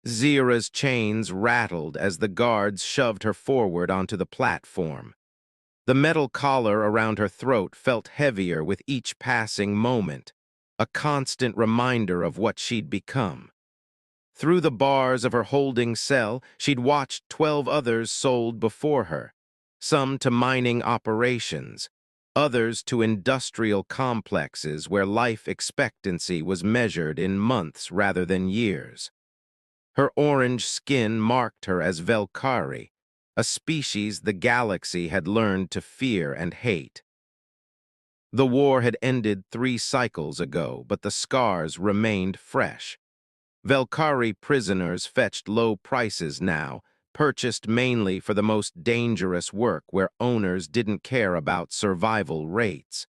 Zira's chains rattled as the guards shoved her forward onto the platform. The metal collar around her throat felt heavier with each passing moment, a constant reminder of what she'd become. Through the bars of her holding cell, she'd watched 12 others sold before her, some to mining operations, others to industrial complexes where life expectancy was measured in months rather than years. Her orange skin marked her as Velkari, a species the galaxy had learned to fear and hate. The war had ended 3 cycles ago, but the scars remained fresh. Velkari prisoners fetched low prices now, purchased mainly for the most dangerous work where owners didn't care about survival rates.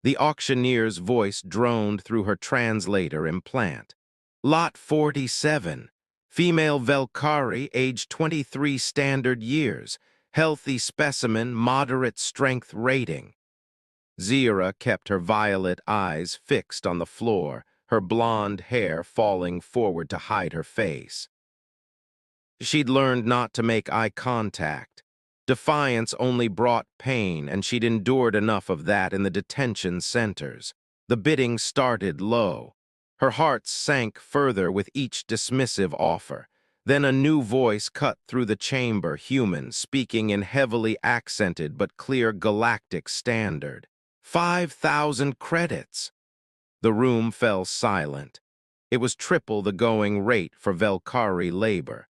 The auctioneer's voice droned through her translator implant. Lot 47. Female Velkari, age 23 standard years. Healthy specimen, moderate strength rating. Zira kept her violet eyes fixed on the floor, her blonde hair falling forward to hide her face. She'd learned not to make eye contact. Defiance only brought pain, and she'd endured enough of that in the detention centers. The bidding started low. Her heart sank further with each dismissive offer. Then a new voice cut through the chamber, human, speaking in heavily accented but clear galactic standard. 5,000 credits. The room fell silent. It was triple the going rate for Velkari labor.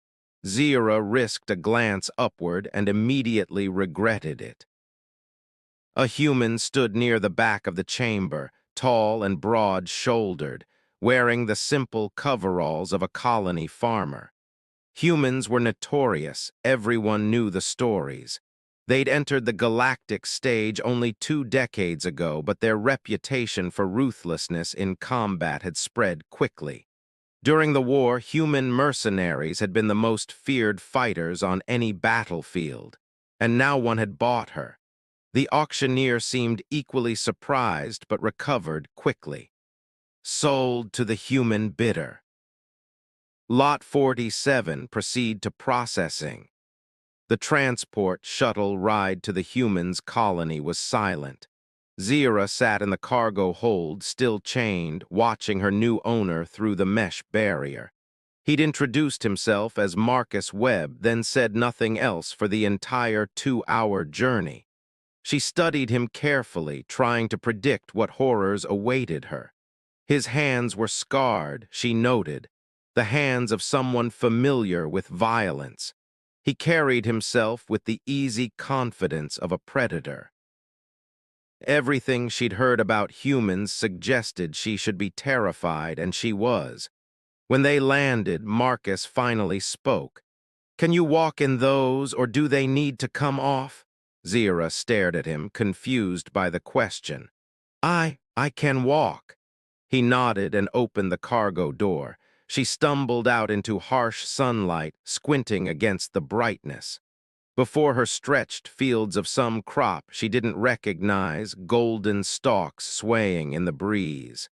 Zira risked a glance upward and immediately regretted it. A human stood near the back of the chamber, tall and broad-shouldered, wearing the simple coveralls of a colony farmer. Humans were notorious, everyone knew the stories. They'd entered the galactic stage only 2 decades ago, but their reputation for ruthlessness in combat had spread quickly. During the war, human mercenaries had been the most feared fighters on any battlefield, and now one had bought her. The auctioneer seemed equally surprised but recovered quickly. Sold to the human bidder. Lot 47, proceed to processing. The transport shuttle ride to the humans' colony was silent. Zira sat in the cargo hold, still chained, watching her new owner through the mesh barrier. He'd introduced himself as Marcus Webb, then said nothing else for the entire 2-hour journey. She studied him carefully, trying to predict what horrors awaited her. His hands were scarred, she noted, the hands of someone familiar with violence. He carried himself with the easy confidence of a predator. Everything she'd heard about humans suggested she should be terrified, and she was. When they landed, Marcus finally spoke. "Can you walk in those, or do they need to come off?" Zira stared at him, confused by the question. I can walk." He nodded and opened the cargo door. She stumbled out into harsh sunlight, squinting against the brightness. Before her stretched fields of some crop she didn't recognize, golden stalks swaying in the breeze.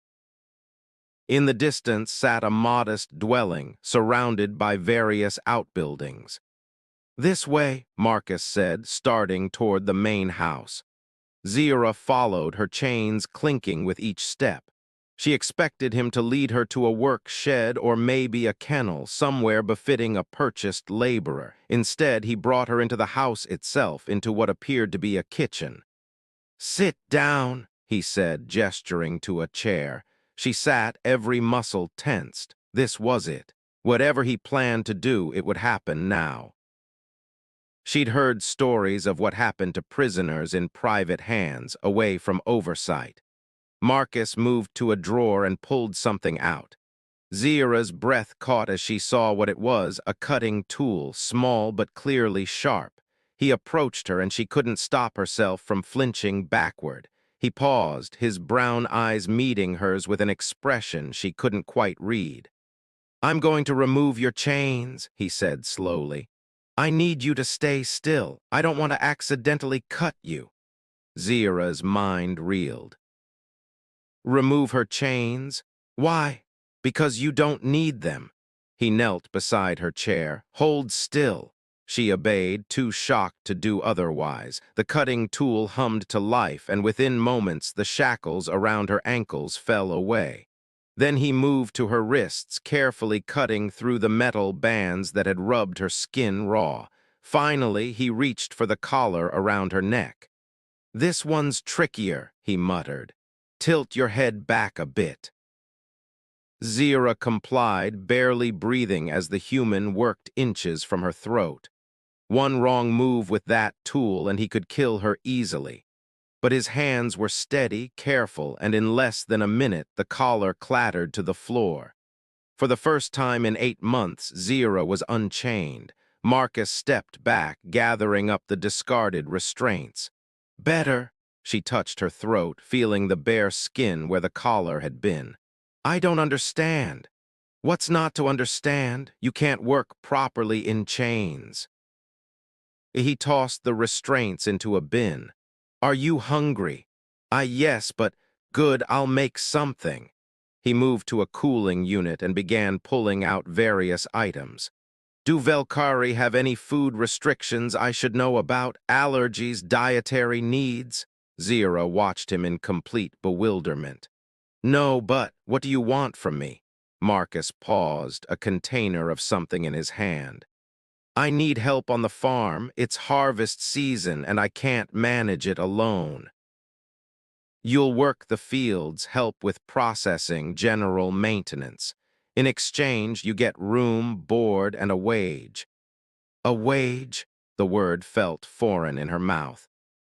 In the distance sat a modest dwelling, surrounded by various outbuildings. "This way," Marcus said, starting toward the main house. Zira followed, her chains clinking with each step. She expected him to lead her to a work shed or maybe a kennel, somewhere befitting a purchased laborer. Instead, he brought her into the house itself, into what appeared to be a kitchen. "Sit down," he said, gesturing to a chair. She sat, every muscle tensed. This was it. Whatever he planned to do, it would happen now. She'd heard stories of what happened to prisoners in private hands, away from oversight. Marcus moved to a drawer and pulled something out. Zira's breath caught as she saw what it was, a cutting tool, small but clearly sharp. He approached her and she couldn't stop herself from flinching backward. He paused, his brown eyes meeting hers with an expression she couldn't quite read. "I'm going to remove your chains," he said slowly. "I need you to stay still. I don't want to accidentally cut you." Zira's mind reeled. Remove her chains? Why? Because you don't need them. He knelt beside her chair. "Hold still." She obeyed, too shocked to do otherwise. The cutting tool hummed to life, and within moments the shackles around her ankles fell away. Then he moved to her wrists, carefully cutting through the metal bands that had rubbed her skin raw. Finally, he reached for the collar around her neck. "This one's trickier," he muttered. "Tilt your head back a bit." Zira complied, barely breathing as the human worked inches from her throat. One wrong move with that tool and he could kill her easily. But his hands were steady, careful, and in less than a minute the collar clattered to the floor. For the first time in 8 months, Zira was unchained. Marcus stepped back, gathering up the discarded restraints. "Better," she touched her throat, feeling the bare skin where the collar had been. "I don't understand." "What's not to understand? You can't work properly in chains." He tossed the restraints into a bin. "Are you hungry?" Yes, but good, I'll make something." He moved to a cooling unit and began pulling out various items. "Do Velkari have any food restrictions I should know about? Allergies, dietary needs?" Zira watched him in complete bewilderment. "No, but what do you want from me?" Marcus paused, a container of something in his hand. "I need help on the farm. It's harvest season, and I can't manage it alone." "You'll work the fields, help with processing, general maintenance. In exchange, you get room, board, and a wage." "A wage?" The word felt foreign in her mouth.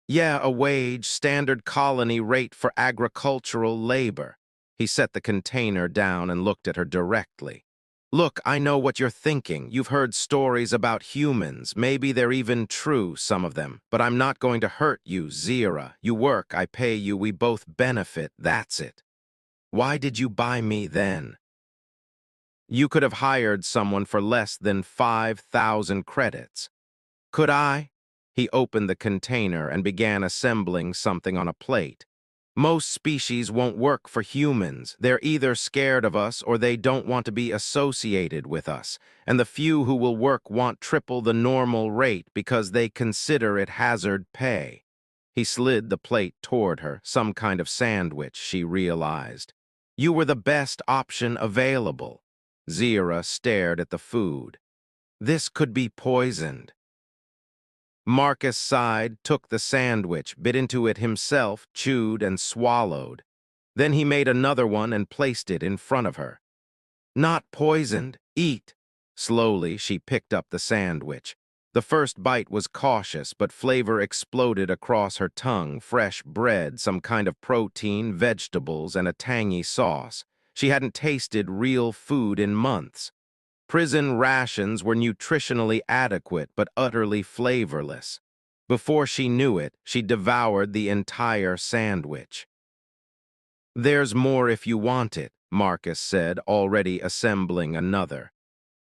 "Yeah, a wage, standard colony rate for agricultural labor." He set the container down and looked at her directly. "Look, I know what you're thinking. You've heard stories about humans. Maybe they're even true, some of them. But I'm not going to hurt you, Zira. You work, I pay you, we both benefit, that's it." "Why did you buy me then?" "You could have hired someone for less than 5,000 credits." "Could I?" He opened the container and began assembling something on a plate. "Most species won't work for humans. They're either scared of us or they don't want to be associated with us. And the few who will work want triple the normal rate because they consider it hazard pay." He slid the plate toward her, some kind of sandwich, she realized. "You were the best option available." Zira stared at the food. "This could be poisoned." Marcus sighed, took the sandwich, bit into it himself, chewed and swallowed. Then he made another one and placed it in front of her. "Not poisoned, eat." Slowly, she picked up the sandwich. The first bite was cautious, but flavor exploded across her tongue: fresh bread, some kind of protein, vegetables, and a tangy sauce. She hadn't tasted real food in months. Prison rations were nutritionally adequate but utterly flavorless. Before she knew it, she devoured the entire sandwich. "There's more if you want it," Marcus said, already assembling another.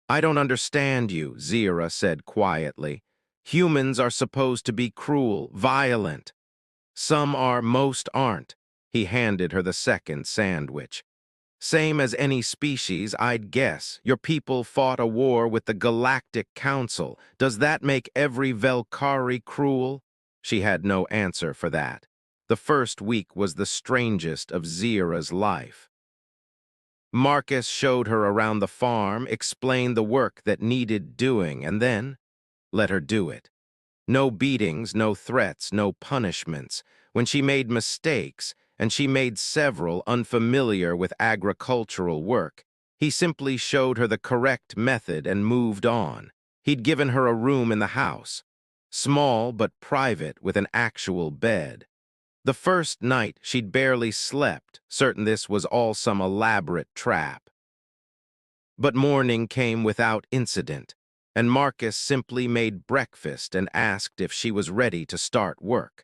"I don't understand you," Zira said quietly. "Humans are supposed to be cruel, violent." "Some are, most aren't." He handed her the second sandwich. "Same as any species, I'd guess. Your people fought a war with the Galactic Council. Does that make every Velkari cruel?" She had no answer for that. The first week was the strangest of Zira's life. Marcus showed her around the farm, explained the work that needed doing, and then let her do it. No beatings, no threats, no punishments. When she made mistakes, and she made several unfamiliar with agricultural work, he simply showed her the correct method and moved on. He'd given her a room in the house, small but private, with an actual bed. The first night she'd barely slept, certain this was all some elaborate trap. But morning came without incident, and Marcus simply made breakfast and asked if she was ready to start work.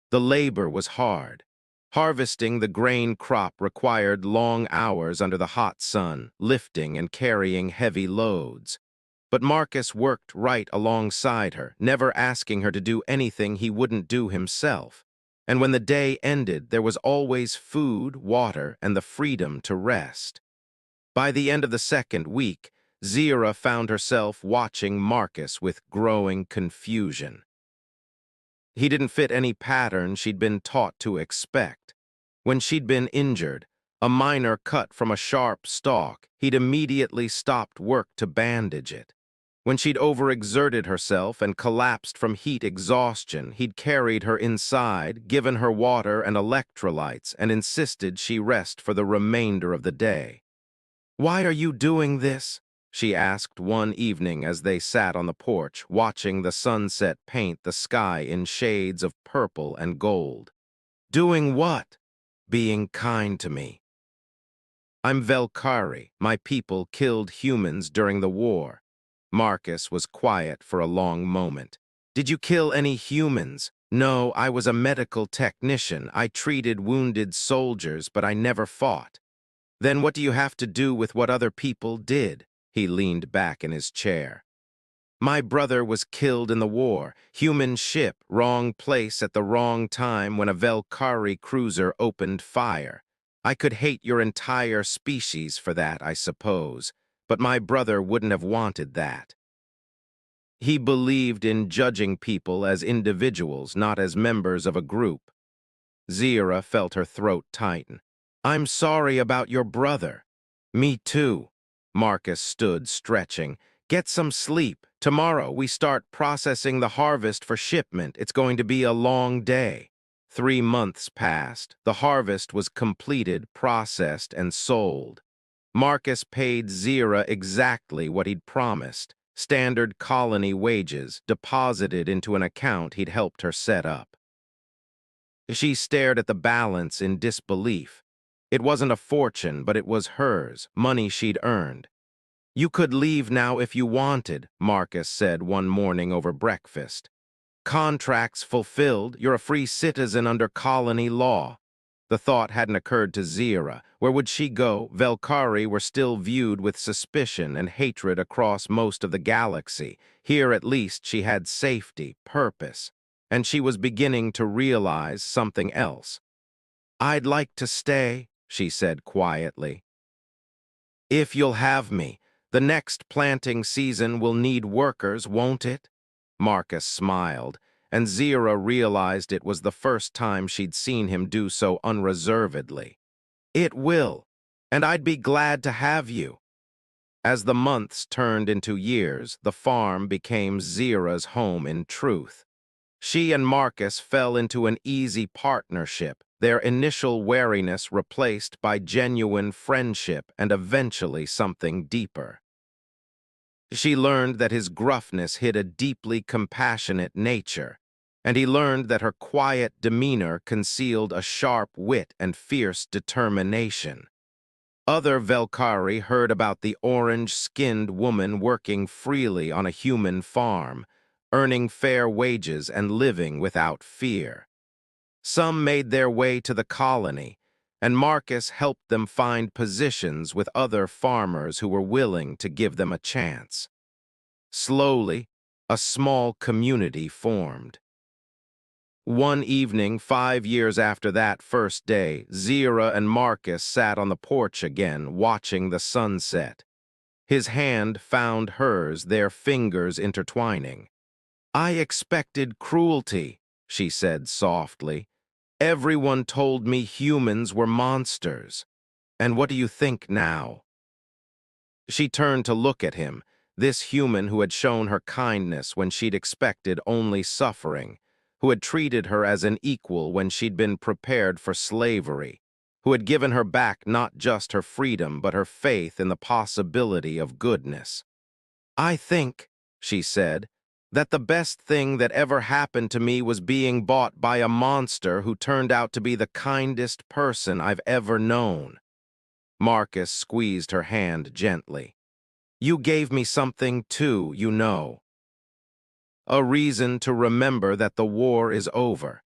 The labor was hard. Harvesting the grain crop required long hours under the hot sun, lifting and carrying heavy loads. But Marcus worked right alongside her, never asking her to do anything he wouldn't do himself. And when the day ended, there was always food, water, and the freedom to rest. By the end of the second week, Zira found herself watching Marcus with growing confusion. He didn't fit any pattern she'd been taught to expect. When she'd been injured, a minor cut from a sharp stalk, he'd immediately stopped work to bandage it. When she'd overexerted herself and collapsed from heat exhaustion, he'd carried her inside, given her water and electrolytes, and insisted she rest for the remainder of the day. "Why are you doing this?" she asked one evening as they sat on the porch, watching the sunset paint the sky in shades of purple and gold. "Doing what?" "Being kind to me. I'm Velkari. My people killed humans during the war." Marcus was quiet for a long moment. "Did you kill any humans?" "No, I was a medical technician. I treated wounded soldiers, but I never fought." "Then what do you have to do with what other people did?" He leaned back in his chair. "My brother was killed in the war. Human ship, wrong place at the wrong time when a Velkari cruiser opened fire. I could hate your entire species for that, I suppose, but my brother wouldn't have wanted that. He believed in judging people as individuals, not as members of a group." Zira felt her throat tighten. "I'm sorry about your brother." "Me too." Marcus stood, stretching. "Get some sleep. Tomorrow we start processing the harvest for shipment. It's going to be a long day." 3 months passed. The harvest was completed, processed, and sold. Marcus paid Zira exactly what he'd promised, standard colony wages deposited into an account he'd helped her set up. She stared at the balance in disbelief. It wasn't a fortune, but it was hers, money she'd earned. "You could leave now if you wanted," Marcus said one morning over breakfast. "Contracts fulfilled, you're a free citizen under colony law." The thought hadn't occurred to Zira. Where would she go? Velkari were still viewed with suspicion and hatred across most of the galaxy. Here at least she had safety, purpose, and she was beginning to realize something else. "I'd like to stay," she said quietly. "If you'll have me. The next planting season will need workers, won't it?" Marcus smiled, and Zira realized it was the first time she'd seen him do so unreservedly. "It will, and I'd be glad to have you." As the months turned into years, the farm became Zira's home in truth. She and Marcus fell into an easy partnership, their initial wariness replaced by genuine friendship and eventually something deeper. She learned that his gruffness hid a deeply compassionate nature, and he learned that her quiet demeanor concealed a sharp wit and fierce determination. Other Velkari heard about the orange-skinned woman working freely on a human farm, earning fair wages and living without fear. Some made their way to the colony, and Marcus helped them find positions with other farmers who were willing to give them a chance. Slowly, a small community formed. One evening, 5 years after that first day, Zira and Marcus sat on the porch again, watching the sunset. His hand found hers, their fingers intertwining. "I expected cruelty," she said softly. "Everyone told me humans were monsters. And what do you think now?" She turned to look at him, this human who had shown her kindness when she'd expected only suffering, who had treated her as an equal when she'd been prepared for slavery, who had given her back not just her freedom but her faith in the possibility of goodness. "I think," she said, "that the best thing that ever happened to me was being bought by a monster who turned out to be the kindest person I've ever known." Marcus squeezed her hand gently. "You gave me something too, you know. A reason to remember that the war is over,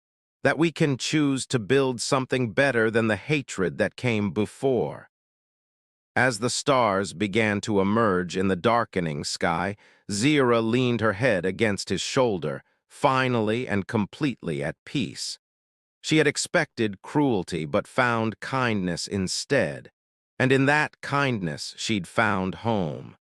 that we can choose to build something better than the hatred that came before." As the stars began to emerge in the darkening sky, Zira leaned her head against his shoulder, finally and completely at peace. She had expected cruelty but found kindness instead, and in that kindness she'd found home.